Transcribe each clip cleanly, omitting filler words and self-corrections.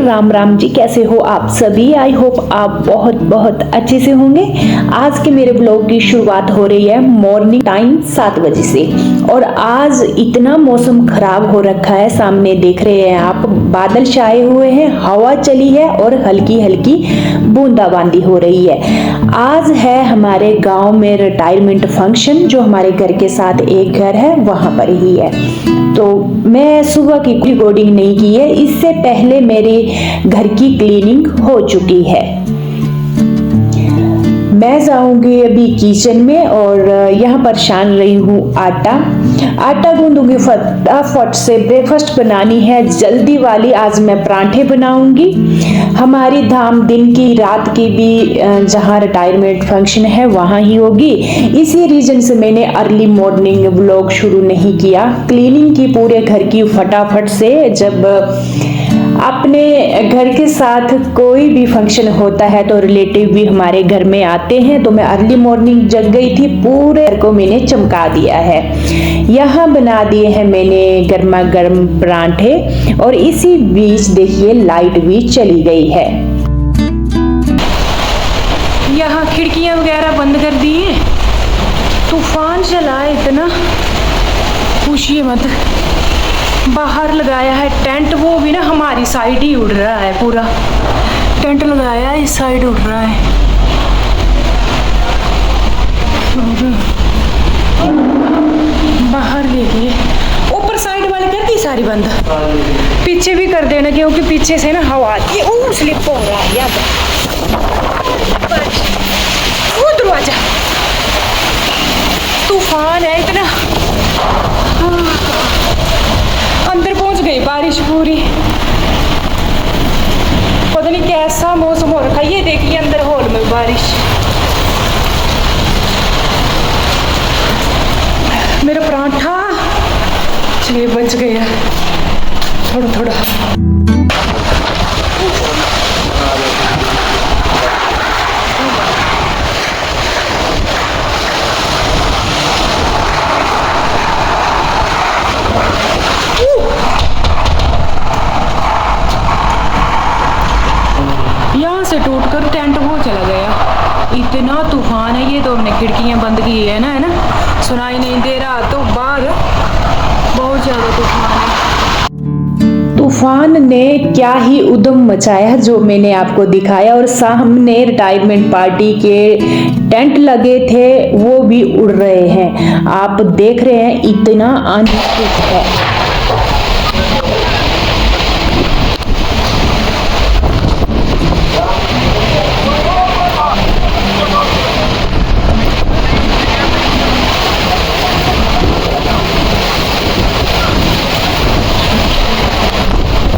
राम राम जी, कैसे हो आप सभी। आई होप आप बहुत बहुत अच्छे से होंगे। आज के मेरे ब्लॉग की शुरुआत हो रही है मॉर्निंग टाइम 7 बजे से। और आज इतना मौसम खराब हो रखा है, सामने देख रहे हैं आप, बादल छाए हुए हैं, हवा चली है और हल्की हल्की बूंदाबांदी हो रही है। आज है हमारे गांव में रिटायरमेंट फंक्शन, जो हमारे घर के साथ एक घर है वहां पर ही है। तो मैं सुबह की रिकॉर्डिंग नहीं की है, इससे पहले मेरे घर की क्लीनिंग हो चुकी है। मैं जाऊंगी अभी किचन में और यहाँ पर छान रही हूँ आटा गूंदूंगी फटाफट से। ब्रेकफास्ट बनानी है जल्दी वाली। आज मैं परांठे बनाऊंगी। हमारी धाम दिन की रात की भी जहाँ रिटायरमेंट फंक्शन है वहाँ ही होगी। इसी रीजन से मैंने अर्ली मॉर्निंग व्लॉग शुरू नहीं किया। क्लीनिंग की पूरे घर की फटाफट से। जब अपने घर के साथ कोई भी फंक्शन होता है तो रिलेटिव भी हमारे घर में आते हैं, तो मैं अर्ली मॉर्निंग जग गई थी, पूरे घर को मैंने चमका दिया है। यहाँ बना दिए हैं मैंने गर्मा गर्म परांठे और इसी बीच देखिए लाइट भी चली गई है। यहाँ खिड़कियां वगैरह बंद कर दी है, तूफान चला है इतना पूछिए मत। बाहर लगाया है टेंट, वो भी ना हमारी साइड ही उड़ रहा है, पूरा टेंट लगाया है इस साइड उड़ रहा है। बाहर देखिए, ऊपर साइड वाले कर दी सारी बंद, पीछे भी कर देना क्योंकि पीछे से ना हवा आती है। स्लिप हो रहा है यार, वो दरवाजा तूफान है इतना। अंदर पहुंच गई बारिश पूरी। पता नहीं कैसा मौसम हो रखा है। ये देखिए अंदर हॉल में बारिश। मेरा परांठा चलिए बच गया थोड़ा थोड़ा। यहाँ से टूटकर टेंट वो चला गया। इतना तूफान है। ये तो हमने खिड़कियां बंद की है ना, सुनाई नहीं दे रहा। तो बाहर बहुत ज्यादा तूफान है। तूफान ने क्या ही उद्यम मचाया जो मैंने आपको दिखाया। और सामने रिटायरमेंट पार्टी के टेंट लगे थे वो भी उड़ रहे हैं। आप देख रहे हैं इतना आंधी है।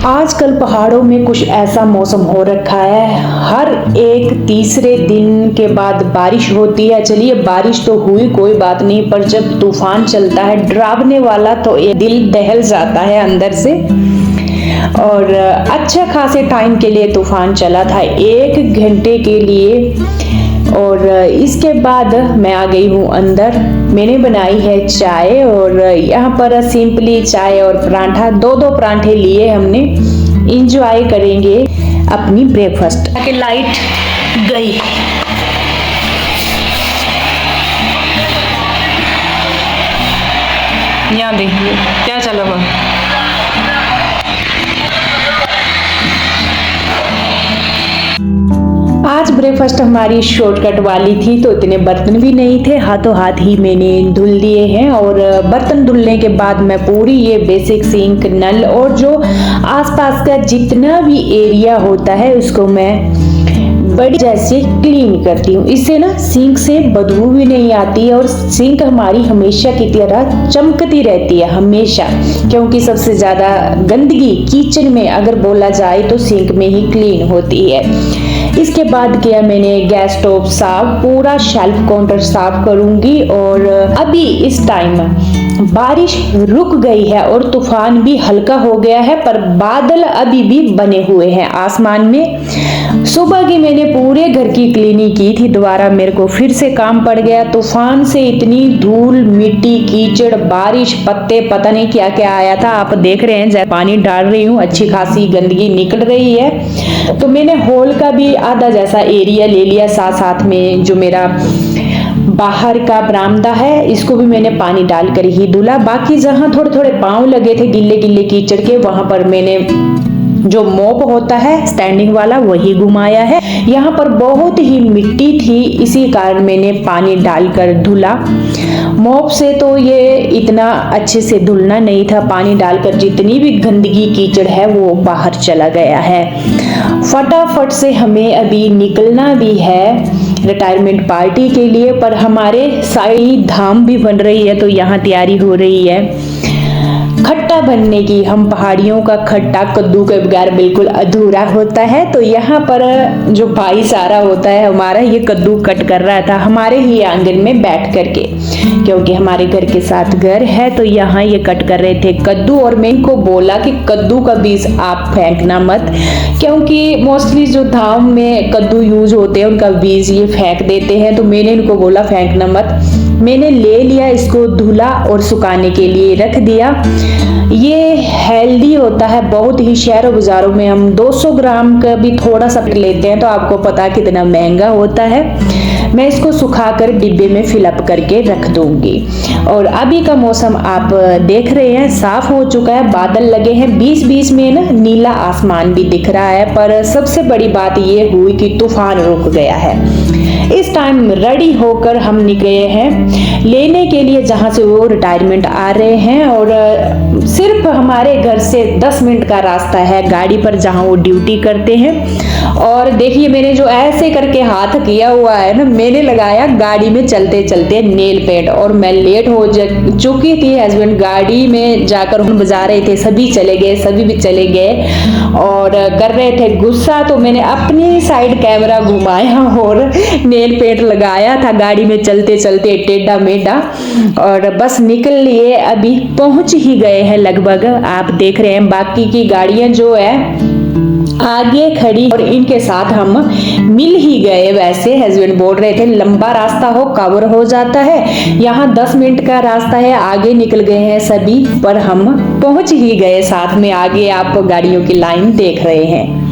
आजकल पहाड़ों में कुछ ऐसा मौसम हो रखा है, हर एक तीसरे दिन के बाद बारिश होती है। चलिए बारिश तो हुई कोई बात नहीं, पर जब तूफान चलता है डरावने वाला तो दिल दहल जाता है अंदर से। और अच्छा खासे टाइम के लिए तूफान चला था, 1 घंटे के लिए। और इसके बाद मैं आ गई हूँ अंदर। मैंने बनाई है चाय और यहाँ पर सिंपली चाय और परांठा, 2-2 परांठे लिए हमने। इंजॉय करेंगे अपनी ब्रेकफास्ट। लाइट गई, यहाँ देखिए क्या चला हुआ। आज ब्रेकफास्ट हमारी शॉर्टकट वाली थी, तो इतने बर्तन भी नहीं थे, हाथों हाथ ही मैंने धुल दिए हैं। और बर्तन धुलने के बाद मैं पूरी ये बेसिक सिंक, नल और जो आसपास का जितना भी एरिया होता है उसको मैं बड़ी जैसे क्लीन करती हूँ। इससे ना सिंक से बदबू भी नहीं आती है और सिंक हमारी हमेशा की तरह चमकती रहती है हमेशा। क्योंकि सबसे ज्यादा गंदगी किचन में अगर बोला जाए तो सिंक में ही क्लीन होती है। इसके बाद किया मैंने गैस स्टोव साफ, पूरा शेल्फ काउंटर साफ करूंगी। और अभी इस टाइम बारिश रुक गई है और तूफान भी हल्का हो गया है, पर बादल अभी भी बने हुए हैं आसमान में। सुबह की मैंने पूरे घर की क्लीनिंग की थी, दोबारा मेरे को फिर से काम पड़ गया। तूफान से इतनी धूल, मिट्टी, कीचड़, बारिश, पत्ते, पता नहीं क्या क्या आया था। आप देख रहे हैं, पानी डाल रही हूँ, अच्छी खासी गंदगी निकल रही है। तो मैंने हॉल का भी आधा जैसा एरिया ले लिया, साथ साथ में जो मेरा बाहर का बरामदा है, इसको भी मैंने पानी डालकर ही धुला। बाकी जहां थोड़े थोड़े पांव लगे थे गिल्ले गिल्ले कीचड़ के, वहां पर मैंने जो मोप होता है स्टैंडिंग वाला वही घुमाया है। यहाँ पर बहुत ही मिट्टी थी, इसी कारण मैंने पानी डालकर धुला। मोप से तो ये इतना अच्छे से धुलना नहीं था, पानी डालकर जितनी भी गंदगी कीचड़ है वो बाहर चला गया है। फटाफट से हमें अभी निकलना भी है रिटायरमेंट पार्टी के लिए, पर हमारे साइड धाम भी बन रही है, तो यहाँ तैयारी हो रही है खट्टा बनने की। हम पहाड़ियों का खट्टा कद्दू के बगैर बिल्कुल अधूरा होता है। तो यहाँ पर जो भाईचारा होता है हमारा, ये कद्दू कट कर रहा था हमारे ही आंगन में बैठ करके, क्योंकि हमारे घर के साथ घर है, तो यहाँ ये कट कर रहे थे कद्दू। और मैं इनको बोला कि कद्दू का बीज आप फेंकना मत, क्योंकि मोस्टली जो धाम में कद्दू यूज होते हैं उनका बीज ये फेंक देते हैं। तो मैंने इनको बोला फेंकना मत। मैंने ले लिया, इसको धुला और सुखाने के लिए रख दिया। ये हेल्दी होता है बहुत ही। शहरों बाजारों में हम 200 ग्राम का भी थोड़ा सा लेते हैं, तो आपको पता कितना महंगा होता है। मैं इसको सुखाकर डिब्बे में फिलअप करके रख दूंगी। और अभी का मौसम आप देख रहे हैं, साफ हो चुका है, बादल लगे हैं, बीच बीच में ना नीला आसमान भी दिख रहा है। पर सबसे बड़ी बात ये हुई कि तूफान रुक गया है। इस टाइम रेडी होकर हम निकले हैं लेने के लिए जहां से वो रिटायरमेंट आ रहे हैं। और सिर्फ हमारे घर से 10 मिनट का रास्ता है गाड़ी पर जहां वो ड्यूटी करते हैं। और देखिए मैंने जो ऐसे करके हाथ किया हुआ है ना, मैंने लगाया गाड़ी में चलते चलते नेल पेंट, और मैं लेट हो चुकी थी। हस्बैंड गाड़ी में जाकर हम बजा रहे थे, सभी चले गए, सभी भी चले गए और कर रहे थे गुस्सा। तो मैंने अपनी साइड कैमरा घुमाया और नेल पेंट लगाया था गाड़ी में चलते चलते टेढ़ा मेढ़ा, और बस निकल लिए, अभी पहुंच ही गए हैं लगभग। आप देख रहे हैं बाकी की गाड़ियां जो है आगे खड़ी, और इनके साथ हम मिल ही गए। वैसे हस्बैंड बोल रहे थे लंबा रास्ता हो कवर हो जाता है, यहाँ 10 मिनट का रास्ता है, आगे निकल गए हैं सभी, पर हम पहुंच ही गए साथ में। आगे आप गाड़ियों की लाइन देख रहे हैं।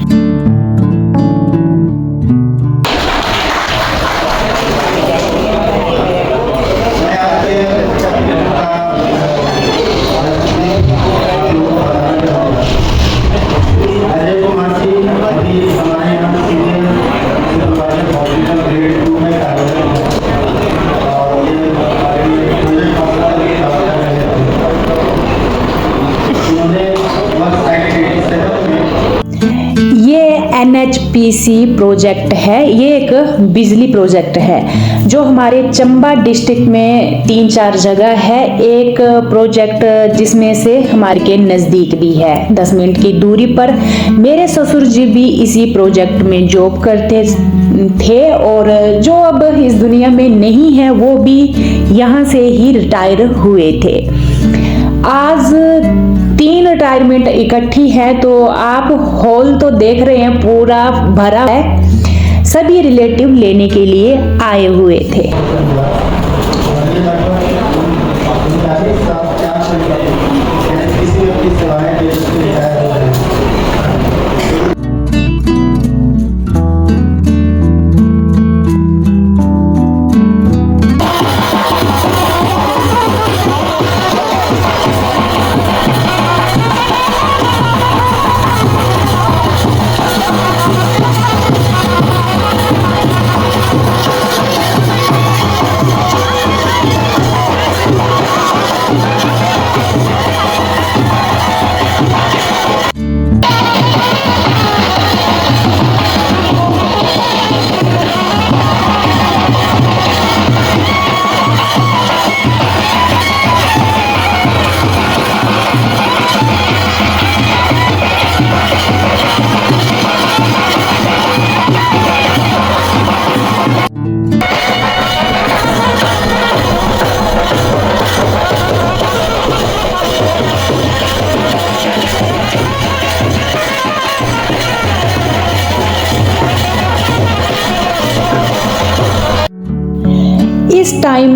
NHPC प्रोजेक्ट है, ये एक बिजली प्रोजेक्ट है जो हमारे चंबा डिस्ट्रिक्ट में 3-4 जगह है। एक प्रोजेक्ट जिसमें से हमारे के नज़दीक भी है, 10 मिनट की दूरी पर। मेरे ससुर जी भी इसी प्रोजेक्ट में जॉब करते थे, और जो अब इस दुनिया में नहीं है वो भी यहाँ से ही रिटायर हुए थे। आज 3 रिटायरमेंट इकट्ठी है, तो आप हॉल तो देख रहे हैं पूरा भरा है। सभी रिलेटिव लेने के लिए आए हुए थे।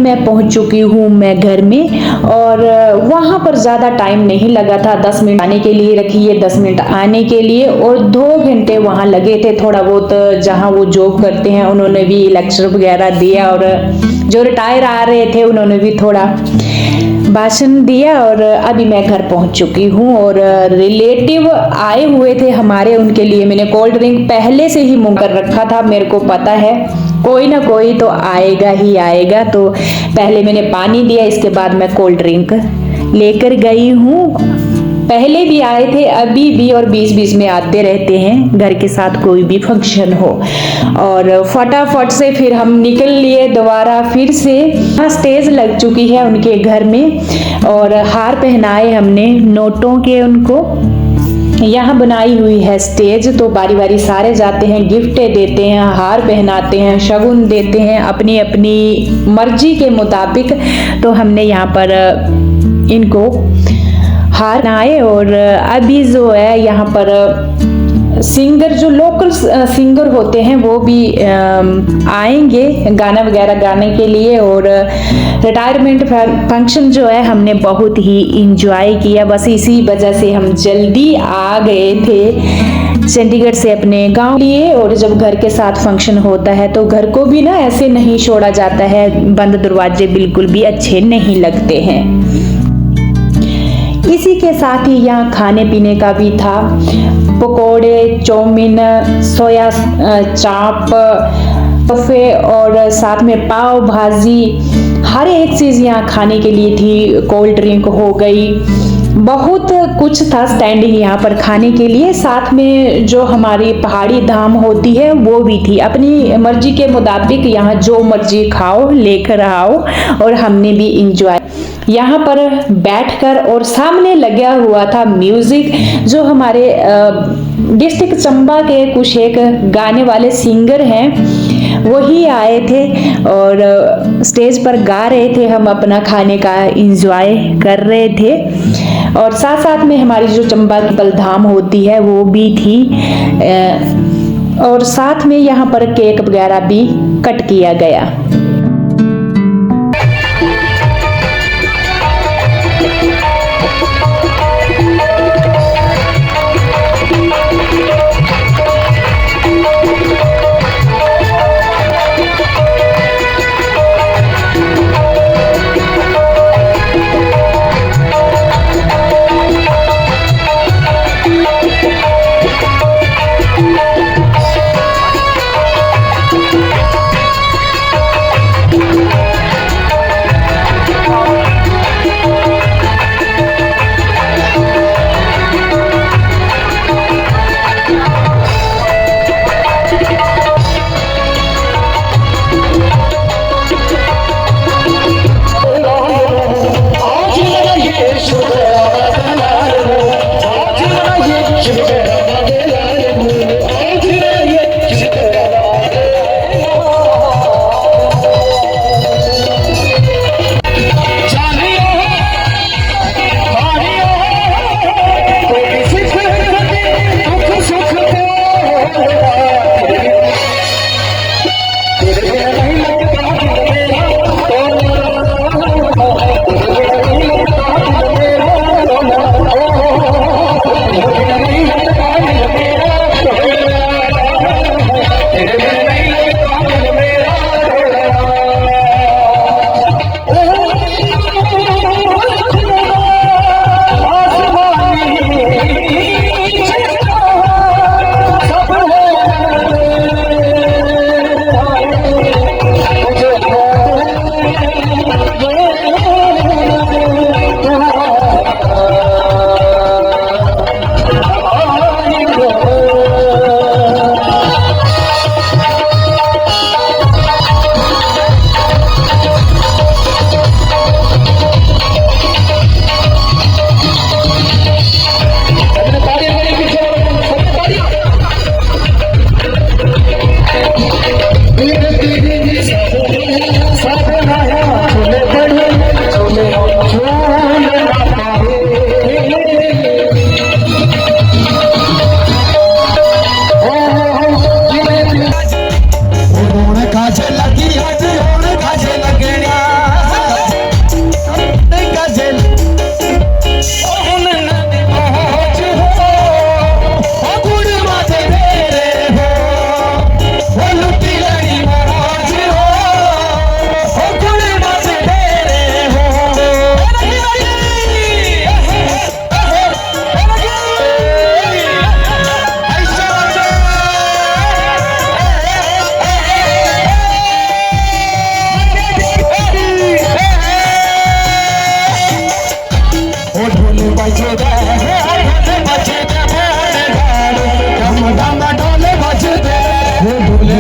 मैं पहुंच चुकी हूँ मैं घर में, और वहां पर ज़्यादा टाइम नहीं लगा था। 10 मिनट आने के लिए रखिए, 10 मिनट आने के लिए, और 2 घंटे वहां लगे थे। थोड़ा बहुत जहां वो जॉब करते हैं उन्होंने भी लेक्चर वगैरह दिया, और जो रिटायर आ रहे थे उन्होंने भी थोड़ा भाषण दिया, और अभी मैं घर पहुंच चुकी हूँ। और रिलेटिव आए हुए थे हमारे, उनके लिए मैंने कोल्ड ड्रिंक पहले से ही मुंह कर रखा था। मेरे को पता है कोई ना कोई तो आएगा ही आएगा, तो पहले मैंने पानी दिया, इसके बाद मैं कोल्ड ड्रिंक लेकर गई हूँ। पहले भी आए थे, अभी भी, और बीच बीच में आते रहते हैं घर के साथ कोई भी फंक्शन हो। और फटाफट से फिर हम निकल लिए दोबारा फिर से। यहाँ स्टेज लग चुकी है उनके घर में, और हार पहनाए हमने नोटों के उनको। यहाँ बनाई हुई है स्टेज, तो बारी बारी सारे जाते हैं, गिफ्टें देते हैं, हार पहनाते हैं, शगुन देते हैं अपनी अपनी मर्जी के मुताबिक। तो हमने यहाँ पर इनको हार आए, और अभी जो है यहाँ पर सिंगर, जो लोकल सिंगर होते हैं वो भी आएंगे गाना वगैरह गाने के लिए। और रिटायरमेंट फंक्शन जो है हमने बहुत ही इंजॉय किया। बस इसी वजह से हम जल्दी आ गए थे चंडीगढ़ से अपने गांव लिए। और जब घर के साथ फंक्शन होता है तो घर को भी ना ऐसे नहीं छोड़ा जाता है, बंद दरवाजे बिल्कुल भी अच्छे नहीं लगते हैं। इसी के साथ ही यहाँ खाने पीने का भी था, पकोड़े, चाउमीन, सोया चाप, पफे, और साथ में पाव भाजी, हर एक चीज़ यहाँ खाने के लिए थी। कोल्ड ड्रिंक हो गई, बहुत कुछ था स्टैंडिंग यहाँ पर खाने के लिए। साथ में जो हमारी पहाड़ी धाम होती है वो भी थी। अपनी मर्जी के मुताबिक यहाँ जो मर्जी खाओ, लेकर आओ, और हमने भी इंजॉय यहाँ पर बैठकर। और सामने लगा हुआ था म्यूजिक, जो हमारे डिस्ट्रिक्ट चंबा के कुछ एक गाने वाले सिंगर हैं, वही आए थे और स्टेज पर गा रहे थे। हम अपना खाने का इंजॉय कर रहे थे, और साथ साथ में हमारी जो चंबा की बलधाम होती है वो भी थी, और साथ में यहाँ पर केक वगैरह भी कट किया गया।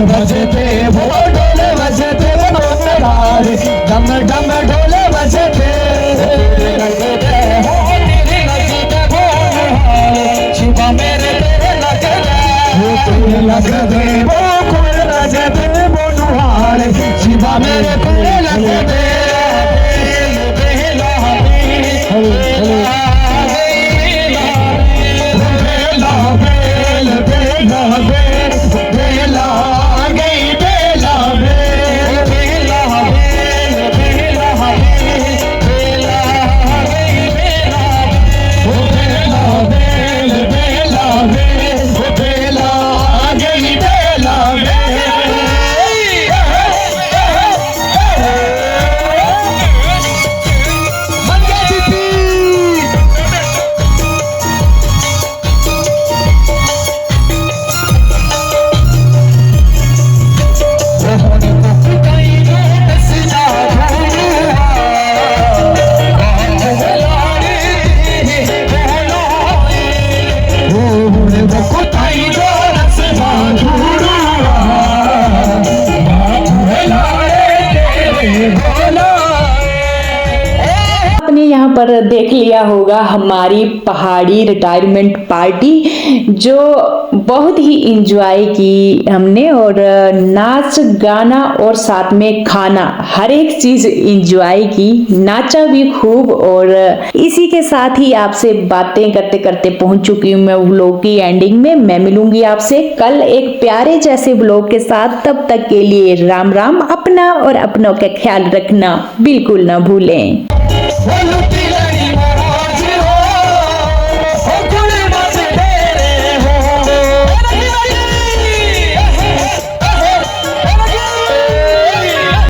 बजते वो ढोल बजते वो तारे डम डम ढोल बजते शिवा मेरे तेरे लगते वो कुल बजते वो नुहार शिवा मेरे तेरे लगते आपने यहाँ पर देख लिया होगा हमारी पहाड़ी रिटायरमेंट पार्टी, जो बहुत ही इंजॉय की हमने, और नाच गाना और साथ में खाना हर एक चीज इंजॉय की, नाचा भी खूब। और इसी के साथ ही आपसे बातें करते करते पहुंच चुकी हूँ मैं व्लॉग की एंडिंग में। मैं मिलूंगी आपसे कल एक प्यारे जैसे व्लॉग के साथ। तब तक के लिए राम राम। अपना और अपनों का ख्याल रखना बिल्कुल ना भूलें।